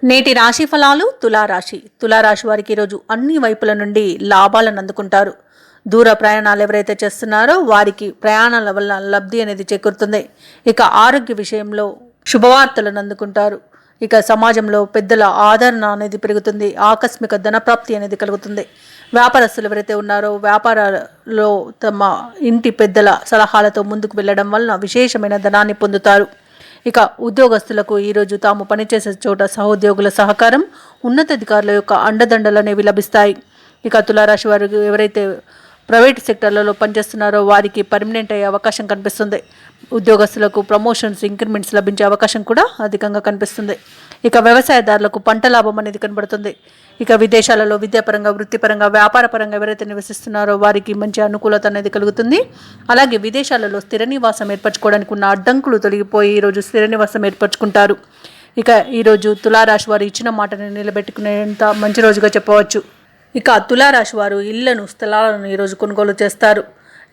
నేటి రాశి ఫలాలు తులారాశి వారికి ఈరోజు అన్ని వైపుల నుండి లాభాలను అందుకుంటారు. దూర ప్రయాణాలు ఎవరైతే చేస్తున్నారో వారికి ప్రయాణాల వల్ల లబ్ధి అనేది చేకూరుతుంది. ఇక ఆరోగ్య విషయంలో శుభవార్తలను అందుకుంటారు. ఇక సమాజంలో పెద్దల ఆదరణ అనేది పెరుగుతుంది. ఆకస్మిక ధనప్రాప్తి అనేది కలుగుతుంది. వ్యాపారస్తులు ఎవరైతే ఉన్నారో వ్యాపారాల్లో తమ ఇంటి పెద్దల సలహాలతో ముందుకు వెళ్ళడం వలన విశేషమైన ధనాన్ని పొందుతారు. ఇక ఉద్యోగస్తులకు ఈరోజు తాము పనిచేసే చోట సహోద్యోగుల సహకారం, ఉన్నతాధికారుల యొక్క అండదండలు అనేవి లభిస్తాయి. ఇక తులారాశి వారు ఎవరైతే ప్రైవేట్ సెక్టర్లలో పనిచేస్తున్నారో వారికి పర్మనెంట్ అయ్యే అవకాశం కనిపిస్తుంది. ఉద్యోగస్తులకు ప్రమోషన్స్, ఇంక్రిమెంట్స్ లభించే అవకాశం కూడా అధికంగా కనిపిస్తుంది. ఇక వ్యవసాయదారులకు పంట లాభం అనేది కనబడుతుంది. ఇక విదేశాలలో విద్యాపరంగా, వృత్తిపరంగా, వ్యాపారపరంగా ఎవరైతే నివసిస్తున్నారో వారికి మంచి అనుకూలత అనేది కలుగుతుంది. అలాగే విదేశాలలో స్థిర నివాసం ఏర్పరచుకోవడానికి ఉన్న అడ్డంకులు తొలగిపోయి ఈరోజు స్థిర నివాసం ఏర్పరచుకుంటారు. ఇక ఈరోజు తులారాశి వారు ఇచ్చిన మాటని నిలబెట్టుకునేంత మంచి రోజుగా చెప్పవచ్చు. ఇక తులారాశి వారు ఇళ్లను, స్థలాలను ఈరోజు కొనుగోలు చేస్తారు.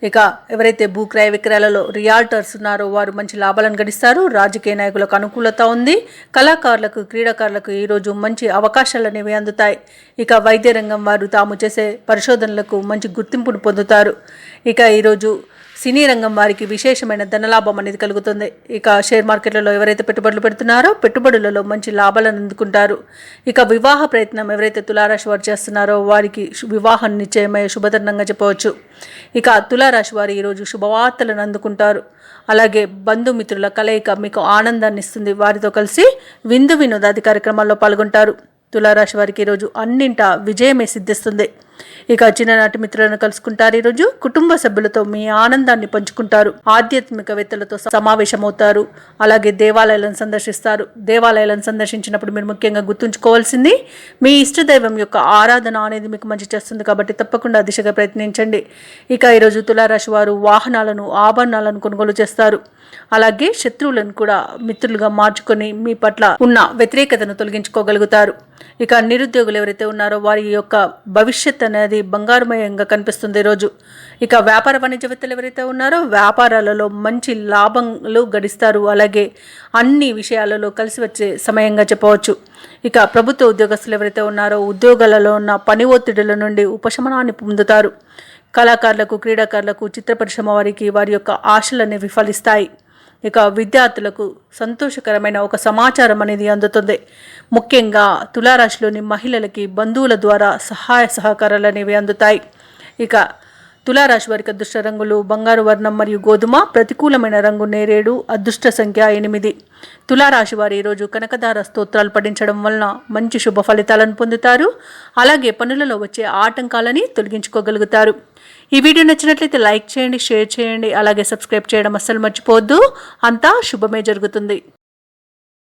ఇక ఎవరైతే భూక్రయ విక్రయాలలో రియాల్టర్స్ ఉన్నారో వారు మంచి లాభాలను గడిస్తారు. రాజకీయ నాయకులకు అనుకూలత ఉంది. కళాకారులకు, క్రీడాకారులకు ఈరోజు మంచి అవకాశాలు అనేవి అందుతాయి. ఇక వైద్య రంగం వారు తాము చేసే పరిశోధనలకు మంచి గుర్తింపును పొందుతారు. ఇక ఈరోజు సినీ రంగం వారికి విశేషమైన ధనలాభం అనేది కలుగుతుంది. ఇక షేర్ మార్కెట్లలో ఎవరైతే పెట్టుబడులు పెడుతున్నారో పెట్టుబడులలో మంచి లాభాలను అందుకుంటారు. ఇక వివాహ ప్రయత్నం ఎవరైతే తులారాశి వారు చేస్తున్నారో వారికి వివాహం నిశ్చయమయ్యే శుభతరుణంగా చెప్పవచ్చు. ఇక తులారాశి వారు ఈరోజు శుభవార్తలను అందుకుంటారు. అలాగే బంధుమిత్రుల కలయిక మీకు ఆనందాన్ని ఇస్తుంది. వారితో కలిసి విందు వినోదాది కార్యక్రమాల్లో పాల్గొంటారు. తులారాశి వారికి ఈరోజు అన్నింటా విజయమే సిద్ధిస్తుంది. ఇక చిన్ననాటి మిత్రులను కలుసుకుంటారు. ఈరోజు కుటుంబ సభ్యులతో మీ ఆనందాన్ని పంచుకుంటారు. ఆధ్యాత్మికవేత్తలతో సమావేశమవుతారు. అలాగే దేవాలయాలను సందర్శిస్తారు. దేవాలయాలను సందర్శించినప్పుడు మీరు ముఖ్యంగా గుర్తుంచుకోవాల్సింది మీ ఇష్టదైవం యొక్క ఆరాధన అనేది మీకు మంచి చేస్తుంది. కాబట్టి తప్పకుండా దిశగా ప్రయత్నించండి. ఇక ఈరోజు తులారాశి వారు వాహనాలను, ఆభరణాలను కొనుగోలు చేస్తారు. అలాగే శత్రువులను కూడా మిత్రులుగా మార్చుకొని మీ పట్ల ఉన్న వ్యతిరేకతను తొలగించుకోగలుగుతారు. ఇక నిరుద్యోగులు ఎవరైతే ఉన్నారో వారి యొక్క భవిష్యత్ అనేది బంగారుమయంగా కనిపిస్తుంది ఈరోజు. ఇక వ్యాపార వాణిజ్యవేత్తలు ఎవరైతే ఉన్నారో వ్యాపారాలలో మంచి లాభాలు గడిస్తారు. అలాగే అన్ని విషయాలలో కలిసి వచ్చే సమయంగా చెప్పవచ్చు. ఇక ప్రభుత్వ ఉద్యోగస్తులు ఎవరైతే ఉన్నారో ఉద్యోగాలలో ఉన్న పని ఒత్తిడుల నుండి ఉపశమనాన్ని పొందుతారు. కళాకారులకు, క్రీడాకారులకు, చిత్ర పరిశ్రమ వారికి వారి యొక్క ఆశలు అనేవి ఫలిస్తాయి. ఇక విద్యార్థులకు సంతోషకరమైన ఒక సమాచారం అనేది అందుతుంది. ముఖ్యంగా తులారాశిలోని మహిళలకి బంధువుల ద్వారా సహాయ సహకారాలు అనేవి అందుతాయి. ఇక తులారాశి వారికి అదృష్ట రంగులు బంగారు వర్ణం మరియు గోధుమ. ప్రతికూలమైన రంగు నేరేడు. అదృష్ట సంఖ్య 8. తులారాశి వారు ఈరోజు కనకదార స్తోత్రాలు పఠించడం వలన మంచి శుభ ఫలితాలను పొందుతారు. అలాగే పనులలో వచ్చే ఆటంకాలని తొలగించుకోగలుగుతారు. ఈ వీడియో నచ్చినట్లయితే లైక్ చేయండి, షేర్ చేయండి, అలాగే సబ్స్క్రైబ్ చేయడం అస్సలు మర్చిపోవద్దు. అంతా శుభమే జరుగుతుంది.